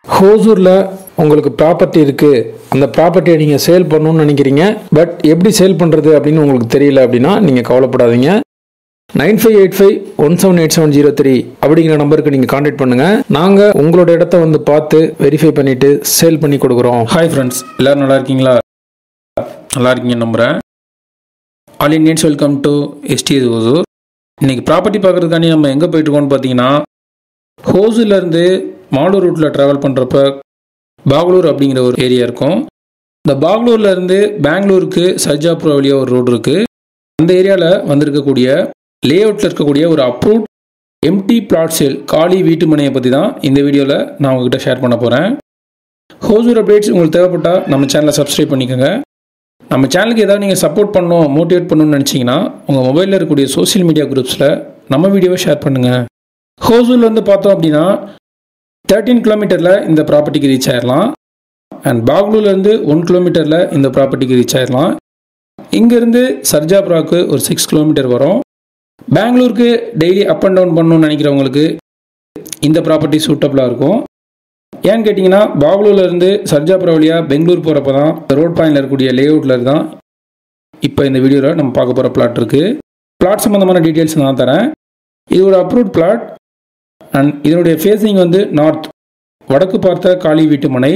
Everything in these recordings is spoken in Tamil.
ஹோசூரில் உங்களுக்கு ப்ராப்பர்ட்டி இருக்குது, அந்த ப்ராப்பர்ட்டியை நீங்கள் சேல் பண்ணணும்னு நினைக்கிறீங்க, பட் எப்படி சேல் பண்ணுறது அப்படின்னு உங்களுக்கு தெரியல அப்படின்னா நீங்கள் கவலைப்படாதீங்க. 9585178703 அப்படிங்கிற நம்பருக்கு நீங்கள் கான்டாக்ட் பண்ணுங்கள். நாங்கள் உங்களோட இடத்த வந்து பார்த்து வெரிஃபை பண்ணிவிட்டு சேல் பண்ணி கொடுக்குறோம். ஹாய் ஃப்ரெண்ட்ஸ், எல்லோரும் நல்லா இருக்கீங்களா? நல்லா இருக்கீங்க நம்புகிறேன். All Indians welcome to SDS Hosur. இன்றைக்கி ப்ராப்பர்ட்டி பார்க்குறதுக்காண்டி நம்ம எங்கே போயிட்டுருக்கோம்னு பார்த்தீங்கன்னா, ஹோசூர்லேருந்து மாலூர் ரூட்டில் ட்ராவல் பண்ணுறப்ப பாகலூர் அப்படிங்கிற ஒரு ஏரியா இருக்கும். இந்த பாகலூர்லேருந்து பெங்களூருக்கு சர்ஜாபுரம் வழியாக ஒரு ரோடு இருக்குது. அந்த ஏரியாவில் வந்திருக்கக்கூடிய லே அவுட்டில் இருக்கக்கூடிய ஒரு அப்ரூவ்ட் எம்டி பிளாட் சேல் காலி வீட்டு மனையை பற்றி தான் இந்த வீடியோவில் நான் உங்ககிட்ட ஷேர் பண்ண போகிறேன். ஹோசூர் அப்டேட்ஸ் உங்களுக்கு தேவைப்பட்டால் நம்ம சேனலை சப்ஸ்கிரைப் பண்ணிக்கோங்க. நம்ம சேனலுக்கு ஏதாவது நீங்கள் சப்போர்ட் பண்ணணும், மோட்டிவேட் பண்ணணும்னு நினச்சிங்கன்னா உங்கள் மொபைலில் இருக்கக்கூடிய சோஷியல் மீடியா குரூப்ஸில் நம்ம வீடியோவை ஷேர் பண்ணுங்கள். ஹோசூரில் வந்து பார்த்தோம் அப்படின்னா 13 கிலோமீட்டரில் இந்த ப்ராப்பர்ட்டிக்கு ரீச் ஆயிடலாம். அண்ட் பாகலூர்லேருந்து 1 கிலோமீட்டரில் இந்த ப்ராப்பர்ட்டிக்கு ரீச் ஆயிடலாம். இங்கேருந்து சர்ஜாபுராவுக்கு ஒரு 6 கிலோமீட்டர் வரும். பெங்களூருக்கு டெய்லி அப் அண்ட் டவுன் பண்ணணும்னு நினைக்கிறவங்களுக்கு இந்த ப்ராப்பர்ட்டி சூட்டபுளாக இருக்கும். ஏன்னு கேட்டிங்கன்னா, பாகலூர்லேருந்து சர்ஜாபுரம் வழியாக பெங்களூர் போகிறப்ப தான் ரோட் பாயிண்டில் இருக்கக்கூடிய லே அவுட்டில் தான் இப்போ இந்த வீடியோவில் நம்ம பார்க்க போகிற பிளாட் இருக்குது. பிளாட் சம்மந்தமான டீட்டெயில்ஸ் நான் தரேன். இது ஒரு அப்ரூவ்ட் பிளாட் அண்ட் இதனுடைய ஃபேஸிங் வந்து நார்த், வடக்கு பார்த்த காலி வீட்டு மனை.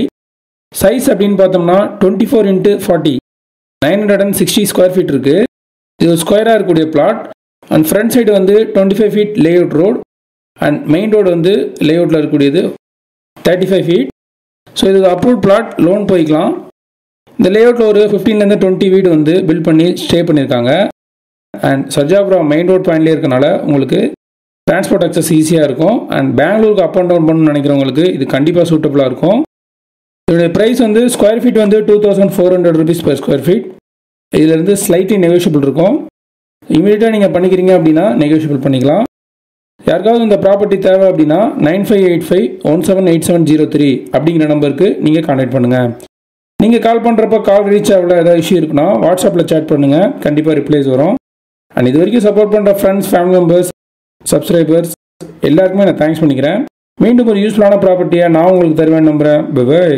சைஸ் அப்படின்னு பார்த்தோம்னா 24x40 960 ஸ்கொயர் ஃபீட் இருக்குது. இது ஒரு ஸ்கொயராக இருக்கக்கூடிய பிளாட். அண்ட் ஃப்ரண்ட் சைடு வந்து 25 feet layout road and main road வந்து லே அவுட்டில் இருக்கக்கூடியது 35 ஃபீட். ஸோ இது அப்ரூவ்ட் பிளாட், லோன் போய்க்கலாம். இந்த லே அவுட்டில் ஒரு 15லேருந்து 20 வீடு வந்து பில்ட் பண்ணி ஸ்டே பண்ணியிருக்காங்க. அண்ட் சர்ஜாபுரம் மெயின் ரோட் பாயிண்ட்லேயே இருக்கனால உங்களுக்கு டிரான்ஸ்போர்ட் அக்சஸ் ஈஸியாக இருக்கும். அண்ட் பெங்களூருக்கு அப் அண்ட் டவுன் பண்ணணும்னு நினைக்கிறவங்களுக்கு இது கண்டிப்பாக சூட்டபுளாக இருக்கும். இதோடைய ப்ரைஸ் வந்து ஸ்கொயர் ஃபீட் வந்து 2400 rupees per ஸ்கொயர் ஃபீட். இதிலிருந்து ஸ்லைட்லி நெகோஷியபிள் இருக்கும். இமீடியட்டாக நீங்கள் பண்ணிக்கிறீங்க அப்படின்னா நெகோஷியபிள் பண்ணிக்கலாம். யாருக்காவது இந்த ப்ராப்பர்ட்டி தேவை அப்படின்னா 9585178703 அப்படிங்கிற நம்பருக்கு நீங்கள் கான்டாக்ட் பண்ணுங்கள். நீங்கள் கால் பண்ணுறப்ப கால் ரீச் ஆகல, ஏதாவது இஷ்யூ இருக்குன்னா வாட்ஸ்அப்பில் சேட் பண்ணுங்கள், கண்டிப்பாக ரிப்ளைஸ் வரும். அண்ட் இது வரைக்கும் சப்போர்ட் பண்ணுற ஃப்ரெண்ட்ஸ், ஃபேமிலி மெம்பர்ஸ், சப்ஸ்கிரைபர்ஸ் எல்லாருக்குமே நான் தேங்க்ஸ் பண்ணிக்கிறேன். மீண்டும் ஒரு யூஸ்ஃபுல்லான ப்ராப்பர்ட்டியாக நான் உங்களுக்கு தருவேன் நம்புகிறேன். பை.